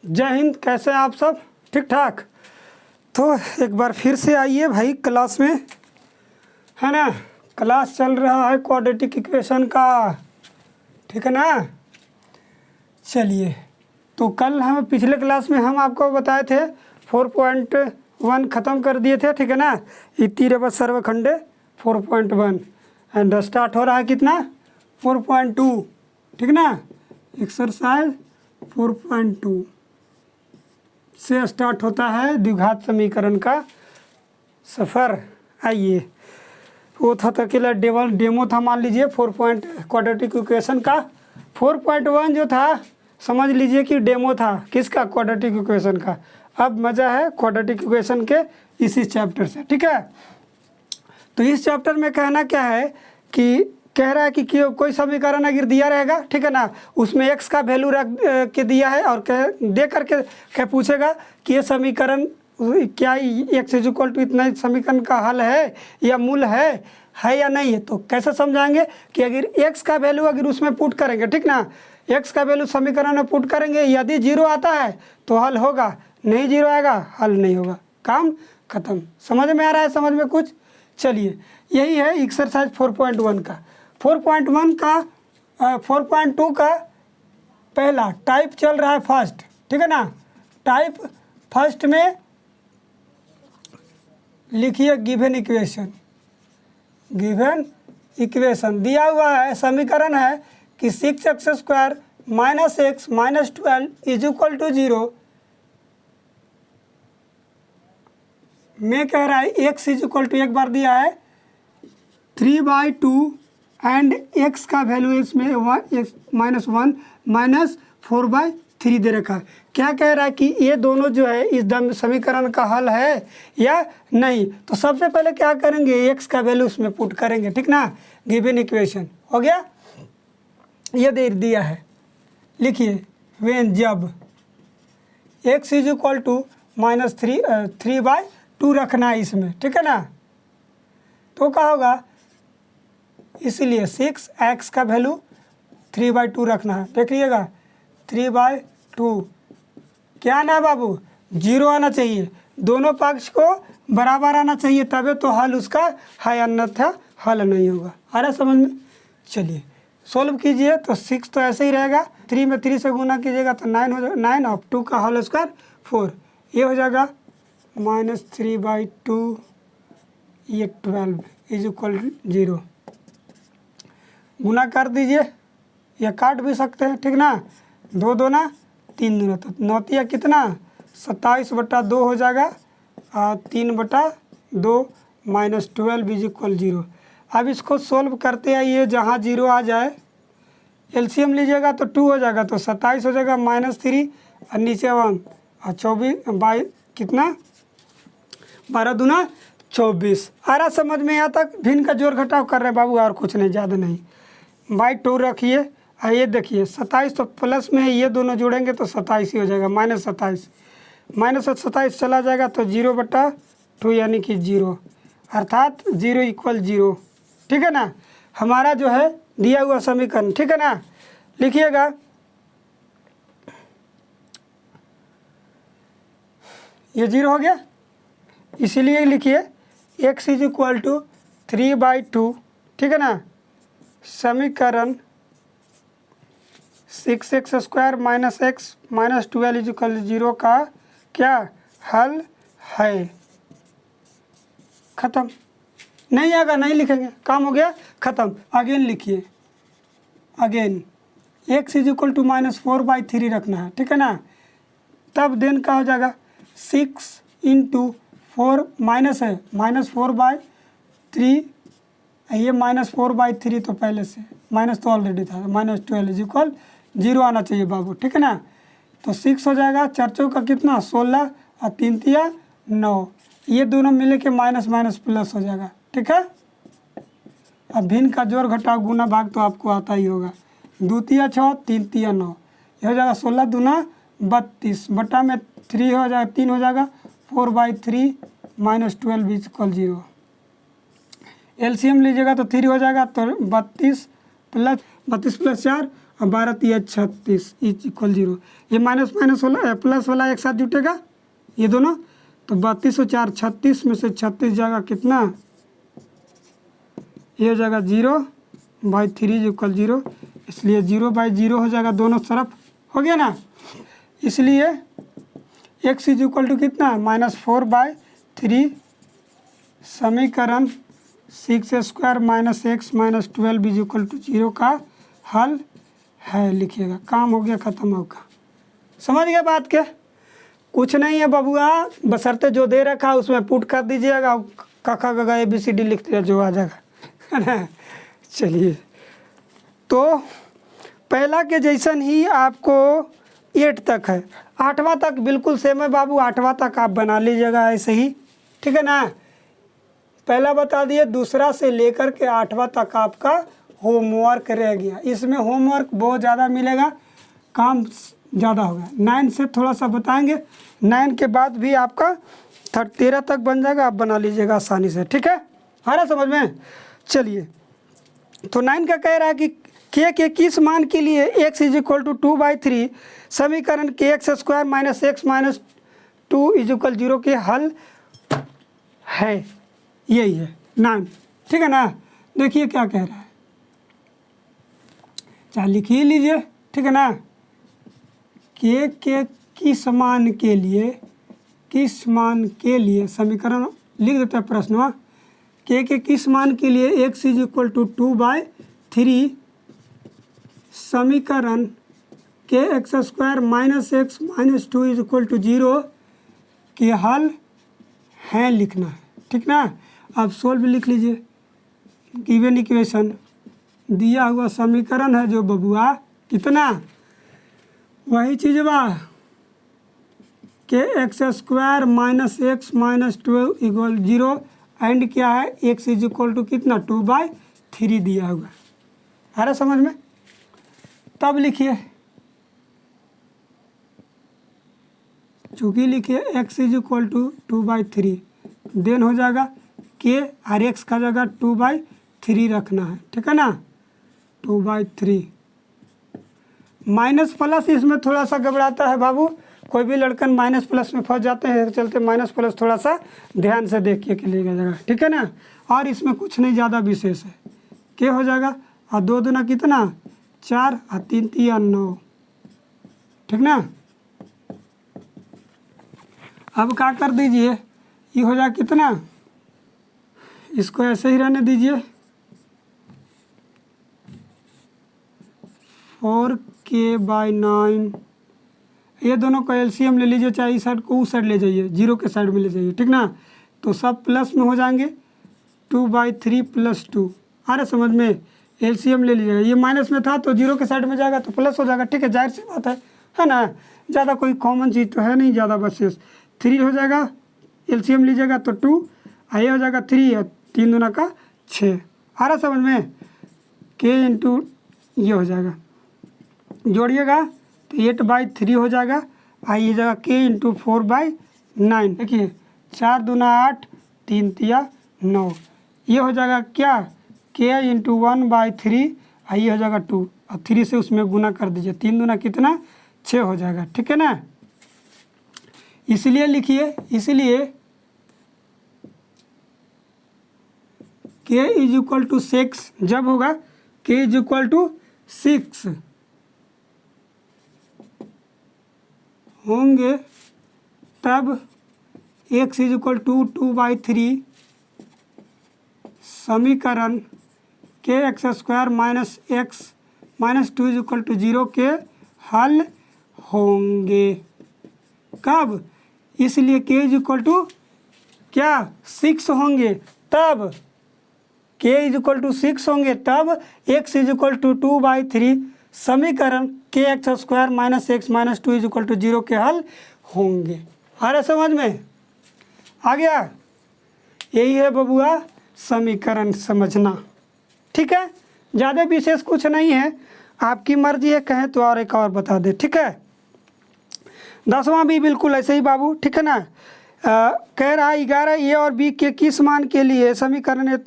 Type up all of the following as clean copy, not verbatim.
जय हिंद। कैसे हैं आप सब? ठीक ठाक। तो एक बार फिर से आइए भाई क्लास में, है ना। क्लास चल रहा है क्वाड्रेटिक इक्वेशन का, ठीक है ना। चलिए, तो कल हम पिछले क्लास में हम आपको बताए थे 4.1 ख़त्म कर दिए थे, ठीक है ना। इतिरेव सर्वखंडे 4.1 एंड स्टार्ट हो रहा है कितना 4.2, ठीक ना। एक्सरसाइज 4.2 से स्टार्ट होता है द्विघात समीकरण का सफ़र। आइए, वो था तो अकेला डेमो था, मान लीजिए क्वाड्रेटिक इक्वेशन का। 4.1 जो था समझ लीजिए कि डेमो था, किसका? क्वाड्रेटिक इक्वेशन का। अब मज़ा है क्वाड्रेटिक इक्वेशन के इसी चैप्टर से, ठीक है। तो इस चैप्टर में कहना क्या है कि कह रहा है कि कोई समीकरण अगर दिया रहेगा, ठीक है ना, उसमें x का वैल्यू रख के दिया है और दे करके क्या पूछेगा कि ये समीकरण क्या x इक्वल टू इतना समीकरण का हल है या मूल है या नहीं है। तो कैसे समझाएंगे कि अगर x का वैल्यू अगर उसमें पुट करेंगे, ठीक ना, x का वैल्यू समीकरण में पुट करेंगे, यदि 0 आता है तो हल होगा, नहीं 0 आएगा हल नहीं होगा, काम खत्म। समझ में आ रहा है? समझ में कुछ? चलिए, यही है एक्सरसाइज 4.1 का। 4.1 का 4.2 का पहला टाइप चल रहा है फर्स्ट, ठीक है ना। टाइप फर्स्ट में लिखिए गिवन इक्वेशन दिया हुआ है, समीकरण है कि 6x² - x - 12 = 0 में कह रहा है x = एक बार दिया है 3/2 एंड x का वैल्यू इसमें -1 - 4/3 दे रखा है। क्या कह रहा है कि ये दोनों जो है इस समीकरण का हल है या नहीं। तो सबसे पहले क्या करेंगे, x का वैल्यू उसमें पुट करेंगे, ठीक ना। गिवन इक्वेशन हो गया, ये दे दिया है। लिखिए व्हेन जब x = -3/2 रखना है इसमें, ठीक है ना। तो क्या होगा, इसलिए 6x का वैल्यू 3/2 रखना है। देखिएगा 3/2 क्या आना है बाबू, 0 आना चाहिए, दोनों पक्ष को बराबर आना चाहिए, तभी तो हल उसका है, अन्यथा हल नहीं होगा। आ रहा समझ में? चलिए सोल्व कीजिए। तो 6 तो ऐसे ही रहेगा, 3 में 3 से गुना कीजिएगा तो 9 हो जाएगा, 9 और 2 का होल स्क्वायर 4, ये हो जाएगा -3/2 ये 12 = 0। गुना कर दीजिए या काट भी सकते हैं, ठीक ना। 2 दूना 3 दूना, तो 9 कितना 27/2 हो जाएगा, 3/2 -12 = 0। अब इसको सोल्व करते आइए, जहाँ 0 आ जाए एलसीएम लीजिएगा तो 2 हो जाएगा, तो 27 हो जाएगा -3 और नीचे 1 और 24 बाई कितना 12 दूना 24। आ रहा समझ में? यहाँ तक भिन्न का जोड़ घटाव कर रहे हैं बाबू, और कुछ नहीं, ज़्यादा नहीं। बाई 2 रखिए, ये देखिए 27 तो प्लस में है, ये दोनों जोड़ेंगे तो 27 ही हो जाएगा, -27 चला जाएगा तो 0/2 यानी कि 0, अर्थात 0 = 0, ठीक है ना। हमारा जो है दिया हुआ समीकरण, ठीक है ना। लिखिएगा ये 0 हो गया, इसीलिए लिखिए x = 3/2, ठीक है ना। समीकरण 6x² - x - 12 = 0 का क्या हल है। ख़त्म। नहीं आएगा नहीं लिखेंगे, काम हो गया ख़त्म। अगेन लिखिए, अगेन x = -4/3 रखना है, ठीक है ना। तब देन का हो जाएगा 6 × 4 माइनस है -4/3, ये -4/3 तो पहले से माइनस तो ऑलरेडी था, -12 = 0 आना चाहिए बाबू, ठीक है ना। तो 6 हो जाएगा, 4 चौका कितना 16 और 3 तिया 9, ये दोनों मिले के माइनस प्लस हो जाएगा, ठीक है। अब भिन्न का जोड़ घटाव गुना भाग तो आपको आता ही होगा, 2 तिया 6 3 तिया 9, ये हो जाएगा 16 दूना 32 बटा में 3 हो जाएगा 3 हो जाएगा 4/3 -12 = 0। एलसीएम लीजिएगा तो 3 हो जाएगा, तो 32 + 4 और 12 3 36 इक्वल 0। ये माइनस माइनस वाला प्लस वाला एक साथ जुटेगा ये दोनों, तो 32 और 4 36 में से 36 जाएगा कितना, ये हो जाएगा 0/3 इक्वल 0, इसलिए 0/0 हो जाएगा दोनों तरफ, हो गया ना। इसलिए x इज इक्वल टू कितना, -4/3 समीकरण 6² - x - 12 इज इक्वल टू 0 का हल है, लिखिएगा। काम हो गया, ख़त्म होगा। समझ गए बात के? कुछ नहीं है बबुआ, बशर्ते जो दे रखा है उसमें पुट कर दीजिएगा, कखा गगा ABCD लिख दिया जो आ जाएगा, है ना। चलिए, तो पहला के जैसन ही आपको 8 तक है, 8वां तक बिल्कुल सेम है बाबू, 8वां तक आप बना लीजिएगा ऐसे ही, ठीक है ना। पहला बता दिए, दूसरा से लेकर के 8वां तक आपका होमवर्क रह गया। इसमें होमवर्क बहुत ज़्यादा मिलेगा, काम ज़्यादा होगा। 9 से थोड़ा सा बताएंगे, 9 के बाद भी आपका 13 तक बन जाएगा, आप बना लीजिएगा आसानी से, ठीक है। आ रहा समझ में? चलिए, तो 9 का कह रहा है कि के किस मान के लिए x इज इक्वल टू 2/3 समीकरण kx² - x - 2 इज इक्वल 0 के हल है, यही है 9, ठीक है ना। देखिए क्या कह रहा है, चाहे लिख ही लीजिए, ठीक है ना। के किस मान के लिए समीकरण लिख देते हैं प्रश्न, के किस मान के लिए x इज इक्वल टू 2/3 समीकरण kx² - x - 2 is equal to 0 के हल है लिखना है, ठीक ना। अब सोल्व लिख लीजिए। गिवन इक्वेशन दिया हुआ समीकरण है जो बबुआ, कितना, वही चीज़ बा, kx² - x - 2 इक्वल 0 एंड क्या है, x इज इक्वल टू कितना, 2/3 दिया हुआ। आ रहा समझ में? तब लिखिए, चूँकि लिखिए x is equal to 2/3, then हो जाएगा k और x का जगह 2/3 रखना है, ठीक है ना। 2/3 माइनस प्लस इसमें थोड़ा सा घबराता है बाबू, कोई भी लड़कन माइनस प्लस में फंस जाते हैं, चलते माइनस प्लस थोड़ा सा ध्यान से देखिए के लिए जगह, ठीक है ना। और इसमें कुछ नहीं ज़्यादा विशेष है, के हो जाएगा, और 2 दूना कितना, 4 और 3 3 9, ठीक ना। अब क्या कर दीजिए, ये हो जाए कितना, इसको ऐसे ही रहने दीजिए, 4k/9, ये दोनों का एलसीएम ले लीजिए, चाहे इस साइड को उस साइड ले जाइए, 0 के साइड में ले जाइए, ठीक ना। तो सब प्लस में हो जाएंगे, 2/3 + 2, आ रहा समझ में। एलसीएम ले लीजिएगा, ये माइनस में था तो 0 के साइड में जाएगा तो प्लस हो जाएगा, ठीक है, जाहिर सी बात है ना। ज़्यादा कोई कॉमन चीज़ तो है नहीं ज़्यादा, बस 3 हो जाएगा, एलसीएम लीजिएगा तो 2, ये हो जाएगा 3 और 3 दूना का 6, आ रहा समझ में। k इंटू ये हो जाएगा, जोड़िएगा तो 8/3 हो जाएगा, ये जगह k इंटू 4/9, देखिए 4 दूना 8, 3 तिया 9, ये हो जाएगा क्या, k इंटू 1/3, ये हो जाएगा 2, और 3 से उसमें गुना कर दीजिए, 3 दूना कितना, 6 हो जाएगा, ठीक है ना। इसलिए लिखिए, इसलिए k इज इक्वल टू 6 जब होगा, k इज इक्वल टू 6 होंगे तब x इज इक्वल टू 2/3 समीकरण kx² - x - 2 is equal to 0 के हल होंगे। कब? इसलिए k इज इक्वल टू क्या, 6 होंगे तब, k इज इक्वल टू 6 होंगे तब x इज इक्वल टू 2/3 समीकरण kx² - x - 2 is equal to 0 के हल होंगे। आ रहा समझ में? आ गया? यही है बबुआ समीकरण समझना, ठीक है। ज़्यादा विशेष कुछ नहीं है, आपकी मर्जी है, कहें तो और एक और बता दे, ठीक है। 10वां भी बिल्कुल ऐसे ही बाबू, ठीक है ना। कह रहा है 11 ए और बी के किस मान के लिए समीकरण,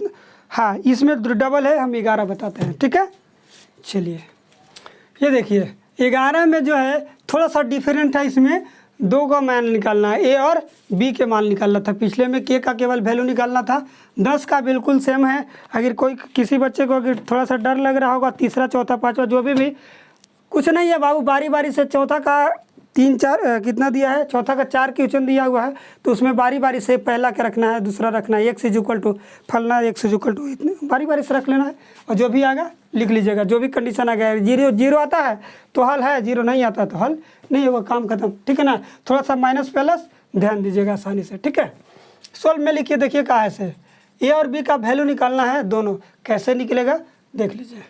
हाँ इसमें डबल है, हम 11 बताते हैं, ठीक है। चलिए ये देखिए 11 में जो है थोड़ा सा डिफरेंट है, इसमें 2 का मान निकालना है, ए और बी के मान निकालना था। पिछले में के का केवल वैल्यू निकालना था। 10 का बिल्कुल सेम है। अगर कोई किसी बच्चे को अगर थोड़ा सा डर लग रहा होगा, तीसरा चौथा पाँचवा जो भी कुछ नहीं है बाबू, बारी बारी से चौथा का 3 4 कितना दिया है, चौथा का 4 क्वेश्चन दिया हुआ है, तो उसमें बारी बारी से पहला क्या रखना है, दूसरा रखना है, एक्स इज इक्वल टू फलना, एक्स इज इक्वल टू इतने, बारी बारी से रख लेना है और जो भी आएगा लिख लीजिएगा। जो भी कंडीशन आ गया, 0 आता है तो हल है, 0 नहीं आता तो हल नहीं होगा, काम खत्म, ठीक है ना। थोड़ा सा माइनस प्लस ध्यान दीजिएगा आसानी से, ठीक है। सोल्व में लिखिए, देखिए कहाँ है से ए और बी का वैल्यू निकालना है दोनों, कैसे निकलेगा देख लीजिए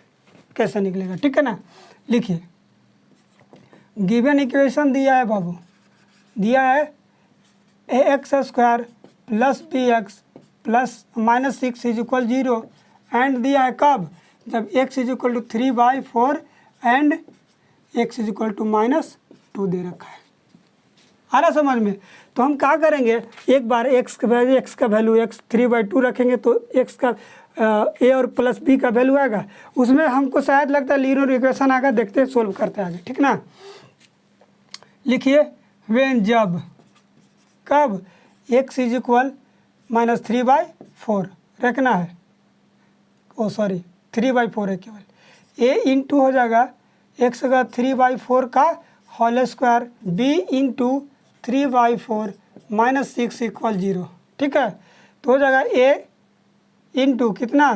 कैसे निकलेगा, ठीक है ना। लिखिए गिवन इक्वेशन दिया है बाबू, दिया है ax² plus bx plus -6 is equal 0 and दिया है कब, जब x is equal to 3/4 and x is equal to -2 दे रखा है। आ रहा समझ में। तो हम क्या करेंगे, एक बार x का वैल्यू x 3/2 रखेंगे तो x का a और प्लस b का वैल्यू आएगा, उसमें हमको शायद लगता है लीनियर इक्वेशन आएगा, देखते हैं सोल्व करते हैं आगे, ठीक ना। लिखिए वेन जब, कब x इज इक्वल -3/4 रखना है, ओ सॉरी 3/4 है केवल, a इंटू हो जाएगा x का 3/4 का whole square, b into 3/4 -6 equal 0, ठीक है। तो हो जाएगा a इंटू कितना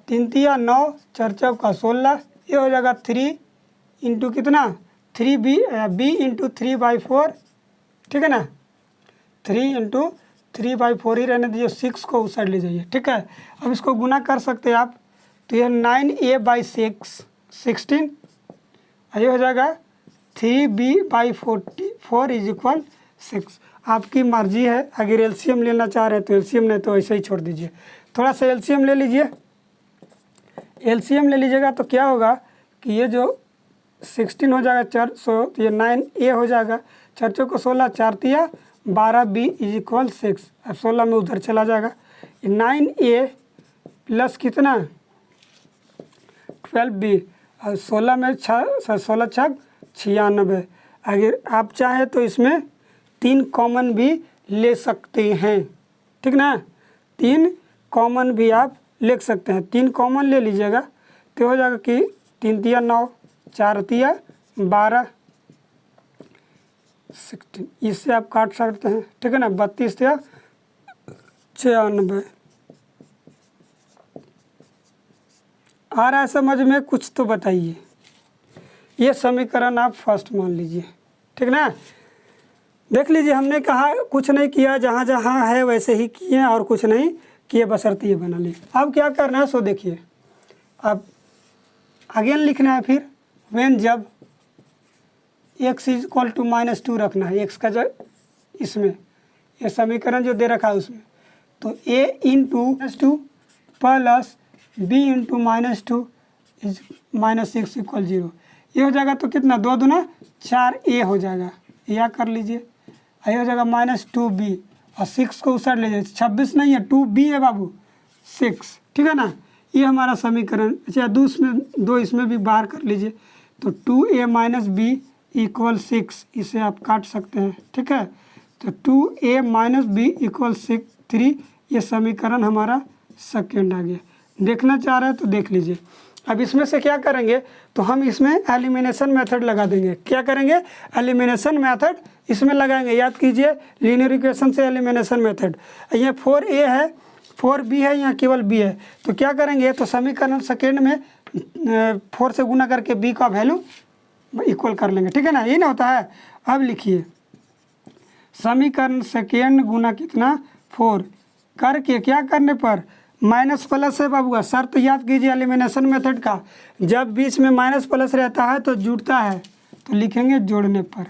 3 तिया 9 4 चौका 16, ये हो जाएगा 3 इंटू कितना 3b इंटू 3/4, ठीक है ना। 3 इंटू 3/4 ही रहने दीजिए, 6 को उस साइड ले जाइए, ठीक है। अब इसको गुना कर सकते हैं आप, तो यह 9a/6 16, ये हो जाएगा 3b/4 इज इक्वल 6। आपकी मर्जी है, अगर एलसीएम लेना चाह रहे हैं तो एलसीएम, नहीं तो ऐसे ही छोड़ दीजिए। थोड़ा सा एलसीएम ले लीजिए, एलसीएम ले लीजिएगा तो क्या होगा कि ये जो 16 हो जाएगा 400, तो ये 9a हो जाएगा, 4 चौको 16 4 तिया 12b इज इक्वल 6। अब 16 में उधर चला जाएगा, 9a प्लस कितना 12b और 16 में 16 छक 96। अगर आप चाहें तो इसमें 3 कॉमन भी ले सकते हैं, ठीक ना। 3 कॉमन भी आप ले सकते हैं, 3 कॉमन ले लीजिएगा तो हो जाएगा कि 3 तिया 9 4 तिया 12 16, इससे आप काट सकते हैं, ठीक है ना। 32 तिया 96। आ रहा है समझ में, कुछ तो बताइए। ये समीकरण आप फर्स्ट मान लीजिए, ठीक ना। देख लीजिए, हमने कहा कुछ नहीं किया, जहाँ जहाँ है वैसे ही किए और कुछ नहीं किए, बशर्ते ये बना लिए। अब क्या करना है सो देखिए, अब अगेन लिखना है फिर वेन जब x इज इक्वल टू -2 रखना है, x का जो इसमें ये समीकरण जो दे रखा है उसमें, तो a into -2 plus b into -2 is -6 equal 0, ये हो जाएगा तो कितना 2 दूना 4a हो जाएगा, या कर लीजिए, ये हो जाएगा -2b और 6 को उस साइड ले जाइए, 26 नहीं है 2b है बाबू 6, ठीक है ना। ये हमारा समीकरण। अच्छा दो इसमें भी बाहर कर लीजिए, तो 2a माइनस b इक्वल 6, इसे आप काट सकते हैं, ठीक है। तो 2a माइनस b इक्वल 3, ये समीकरण हमारा सेकेंड आ गया। देखना चाह रहे हैं तो देख लीजिए। अब इसमें से क्या करेंगे, तो हम इसमें एलिमिनेशन मेथड लगा देंगे। क्या करेंगे, एलिमिनेशन मेथड इसमें लगाएंगे। याद कीजिए लीनियर इक्वेशन से एलिमिनेशन मेथड। ये 4a है, 4b है, यहाँ केवल b है, तो क्या करेंगे, तो समीकरण सेकेंड में 4 से गुना करके b का वैल्यू इक्वल कर लेंगे, ठीक है ना। ये ना होता है। अब लिखिए समीकरण सेकेंड गुना कितना 4 करके, क्या करने पर माइनस प्लस है बाबूआ, शर्त याद कीजिए एलिमिनेशन मेथड का, जब बीच में माइनस प्लस रहता है तो जुड़ता है, तो लिखेंगे जोड़ने पर,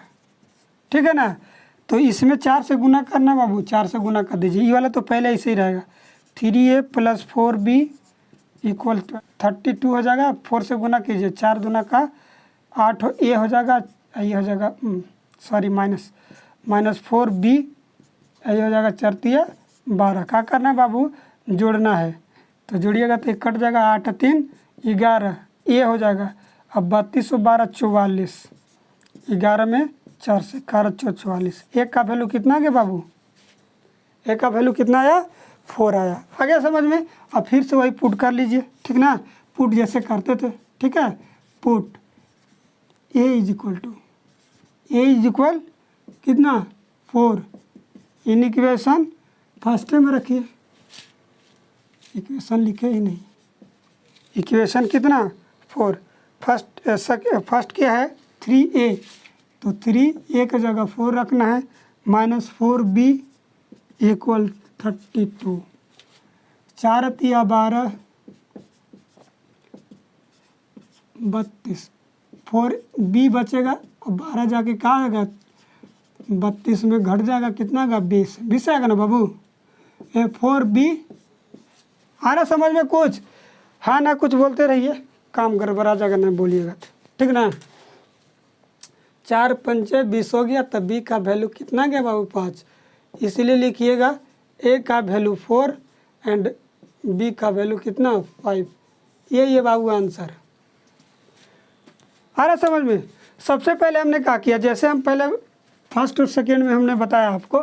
ठीक है ना। तो इसमें 4 से गुना करना बाबू, 4 से गुना कर दीजिए, ये वाला तो पहले ऐसे ही रहेगा। 3a प्लस 4b इक्वल 32 हो जाएगा, 4 से गुना कीजिए, 4 दूना का 8 a हो जाएगा, ये हो जाएगा सॉरी माइनस 4b, ये हो जाएगा 4 तिया 12। क्या करना है बाबू, जोड़ना है, तो जोड़िएगा तो कट जाएगा, 8 3 11 a हो जाएगा, अब 32 और 12 44, 11 में 4 से 11 44, एक का वैल्यू कितना गया बाबू, एक का वैल्यू कितना आया 4 आया। आ गया समझ में। अब फिर से वही पुट कर लीजिए, ठीक ना, पुट जैसे करते थे, ठीक है। पुट ए इज इक्वल कितना 4, इन इक्वेशन फर्स्ट में रखिए, इक्वेशन लिखे ही नहीं, इक्वेशन कितना 4, फर्स्ट क्या है 3a, तो 3a की जगह 4 रखना है, -4b इक्वल 32, 4 तिया 12 32, 4b बचेगा और 12 जाके कहाँ आएगा 32 में घट जाएगा, कितना का 20 आएगा ना बाबू। ये 4b आ रहा समझ में कुछ, हाँ ना कुछ बोलते रहिए, काम गड़बड़ा जाएगा ना बोलिएगा, ठीक ना। 4 पंचे 20 हो गया, तब b का वैल्यू कितना गया बाबू 5, इसीलिए लिखिएगा a का वैल्यू 4 एंड b का वैल्यू कितना 5, ये बाबू आंसर आ रहा समझ में। सबसे पहले हमने क्या किया, जैसे हम पहले फर्स्ट और सेकेंड में हमने बताया आपको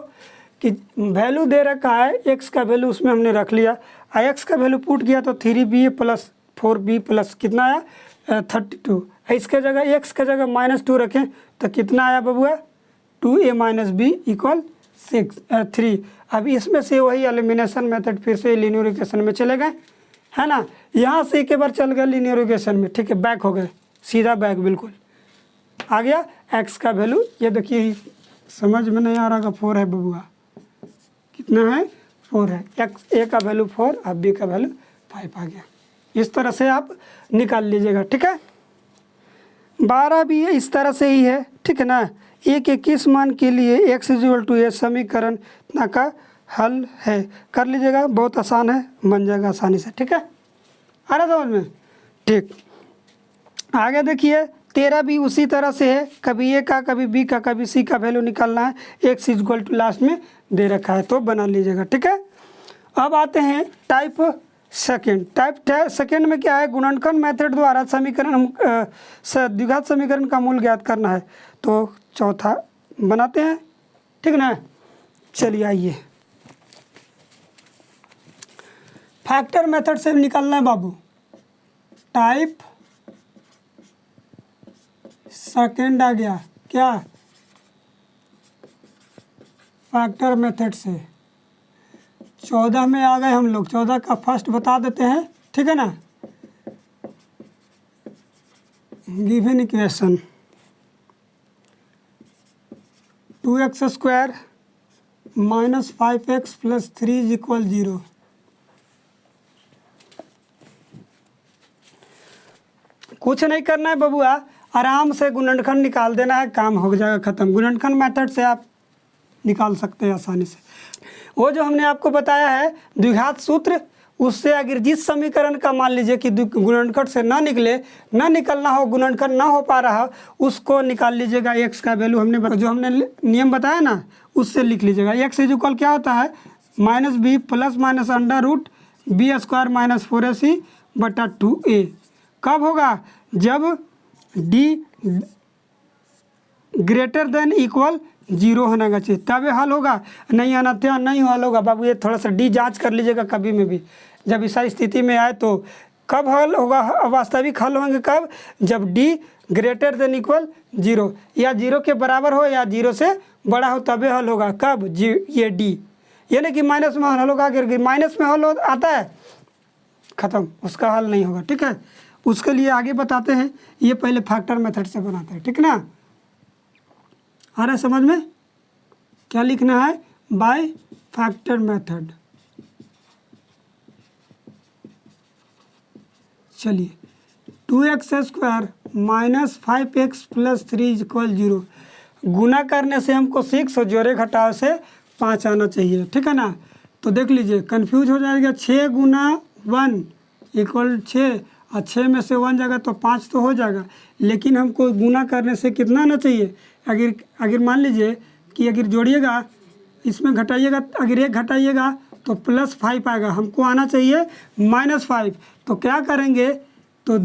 कि वैल्यू दे रखा है, x का वैल्यू उसमें हमने रख लिया, x का वैल्यू पुट किया तो 3b प्लस 4b प्लस कितना आया 32, इसके जगह x के जगह -2 रखें तो कितना आया बबुआ 2a माइनस b इक्वल 3। अब इसमें से वही एलिमिनेशन मेथड फिर से लीनियर इक्वेशन में चले गए, है ना। यहाँ से एक बार चल गए लीनियर इक्वेशन में, ठीक है, बैक हो गए, सीधा बैक बिल्कुल आ गया। x का वैल्यू ये देखिए, समझ में नहीं आ रहा का 4 है बबुआ, कितना है 4 है, x a का वैल्यू 4 और b का वैल्यू 5 आ गया। इस तरह से आप निकाल लीजिएगा, ठीक है। 12 भी है इस तरह से ही है, ठीक है ना। a के किस मान के लिए x = a समीकरण इतना का हल है, कर लीजिएगा, बहुत आसान है, बन जाएगा आसानी से, ठीक है। आ रहा समझ में, ठीक। आगे देखिए 13 भी उसी तरह से है, कभी a का कभी b का कभी c का वैल्यू निकालना है, x = लास्ट में दे रखा है तो बना लीजिएगा, ठीक है। अब आते हैं टाइप सेकेंड। टाइप सेकेंड में क्या है, गुणनखंड मेथड द्वारा समीकरण द्विघात समीकरण का मूल ज्ञात करना है, तो चौथा बनाते हैं, ठीक ना। चलिए आइए, फैक्टर मेथड से निकालना है बाबू, टाइप सेकेंड आ गया क्या, फैक्टर मेथड से 14 में आ गए हम लोग, 14 का फर्स्ट बता देते हैं, ठीक है ना। Given equation 2x² - 5x + 3 = 0। कुछ नहीं करना है बबुआ, आराम से गुणनखंड निकाल देना है, काम हो जाएगा ख़त्म। गुणनखंड मेथड से आप निकाल सकते हैं आसानी से। वो जो हमने आपको बताया है द्विघात सूत्र, उससे अगर जिस समीकरण का मान लीजिए कि गुणनखंड से ना निकलना हो, गुणनखंड ना हो पा रहा, उसको निकाल लीजिएगा। x का वैल्यू जो हमने नियम बताया ना, उससे लिख लीजिएगा। x = क्या होता है -b plus minus √b² - 4ac/2a। कब होगा, जब d > 0 होना चाहिए, तभी हल होगा, नहीं आना तो नहीं हल होगा बाबू। ये थोड़ा सा डी जांच कर लीजिएगा कभी में भी, जब ऐसा स्थिति में आए तो कब हल होगा, वास्तविक हल होंगे कब, जब d > 0 या 0 के बराबर हो या 0 से बड़ा हो, तभी हल होगा। कब, ये d, यानी कि माइनस में हल होगा। अगर माइनस में हल आता है ख़त्म, उसका हल नहीं होगा, ठीक है। उसके लिए आगे बताते हैं, ये पहले फैक्टर मेथड से बनाते हैं, ठीक ना। आ रहा है समझ में, क्या लिखना है, बाय फैक्टर मेथड। चलिए 2x² - 5x + 3 = 0। गुना करने से हमको 6 और जोड़े घटाव से 5 आना चाहिए, ठीक है ना। तो देख लीजिए, कंफ्यूज हो जाएगा। 6 × 1 = 6, और 6 में से 1 जाएगा तो 5 तो हो जाएगा, लेकिन हमको गुना करने से कितना आना चाहिए। अगर मान लीजिए कि अगर जोड़िएगा, इसमें घटाइएगा, अगर 1 घटाइएगा तो +5 आएगा, हमको आना चाहिए -5। तो क्या करेंगे, तो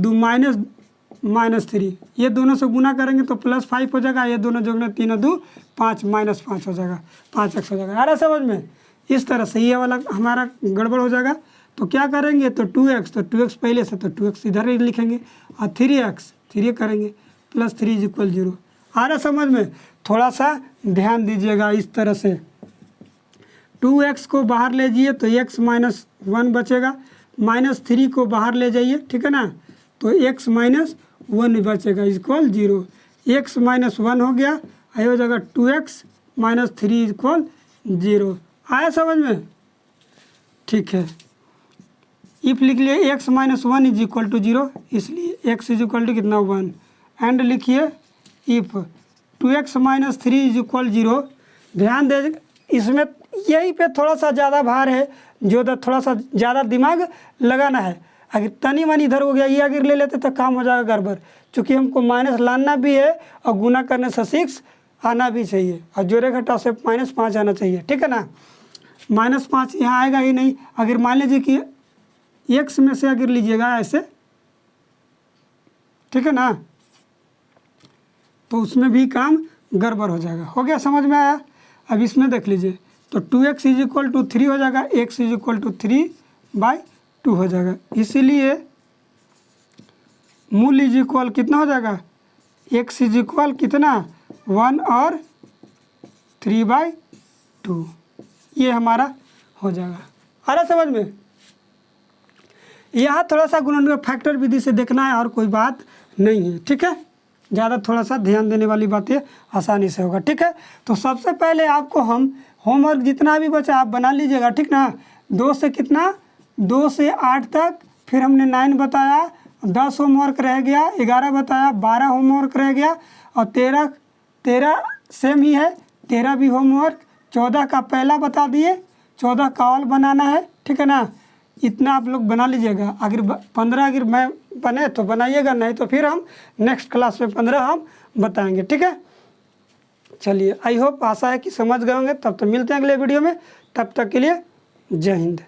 -3, ये दोनों से गुना करेंगे तो +5 हो जाएगा, ये दोनों जोड़ने 3 2 5 -5 हो जाएगा, 5x हो जाएगा। आ रहा समझ में? इस तरह से ये वाला हमारा गड़बड़ हो जाएगा। तो क्या करेंगे, तो 2x, तो 2x पहले से, तो 2x इधर ही लिखेंगे और 3x 3 करेंगे +3 = 0। आ रहा समझ में? थोड़ा सा ध्यान दीजिएगा इस तरह से। 2x को बाहर ले जाइए तो x - 1 बचेगा, -3 को बाहर ले जाइए, ठीक है ना, तो x - 1 बचेगा = 0। x - 1 हो गया, आई हो जाएगा 2x - 3 = 0। आया समझ में? ठीक है, इफ लिख लिए x - 1 = 0, इसलिए x = कितना 1, एंड लिखिए इफ 2x - 3 = 0। ध्यान दे, इसमें यही पे थोड़ा सा ज़्यादा भार है, जो थोड़ा सा ज़्यादा दिमाग लगाना है। अगर तनी मनी इधर हो गया, ये अगर ले लेते तो काम हो जाएगा गड़बड़, क्योंकि हमको माइनस लाना भी है और गुना करने से 6 आना भी चाहिए, और जोड़े घटा से -5 आना चाहिए, ठीक है ना। -5 यहाँ आएगा ही नहीं। अगर मान लीजिए कि x में से अगर लीजिएगा ऐसे, ठीक है ना, तो उसमें भी काम गड़बड़ हो जाएगा। हो गया, समझ में आया? अब इसमें देख लीजिए, तो 2x = 3 हो जाएगा, x = 3/2 हो जाएगा, इसीलिए मूल इक्वल कितना हो जाएगा, x = कितना 1 और 3/2, ये हमारा हो जाएगा। आ रहा समझ में? यहाँ थोड़ा सा गुणन फैक्टर विधि से देखना है और कोई बात नहीं है, ठीक है। ज़्यादा थोड़ा सा ध्यान देने वाली बातें आसानी से होगा, ठीक है। तो सबसे पहले आपको हम होमवर्क जितना भी बचा आप बना लीजिएगा, ठीक ना। 2 से कितना, 2 से 8 तक, फिर हमने 9 बताया, 10 होमवर्क रह गया, 11 बताया, 12 होमवर्क रह गया, और 13 सेम ही है, 13 भी होमवर्क, 14 का पहला बता दिए, 14 का ऑल बनाना है, ठीक है ना। इतना आप लोग बना लीजिएगा। अगर 15 अगर मैं बने तो बनाइएगा, नहीं तो फिर हम नेक्स्ट क्लास में 15 हम बताएंगे, ठीक है। चलिए, आई होप, आशा है कि समझ गए होंगे। तब तो मिलते हैं अगले वीडियो में, तब तक के लिए जय हिंद।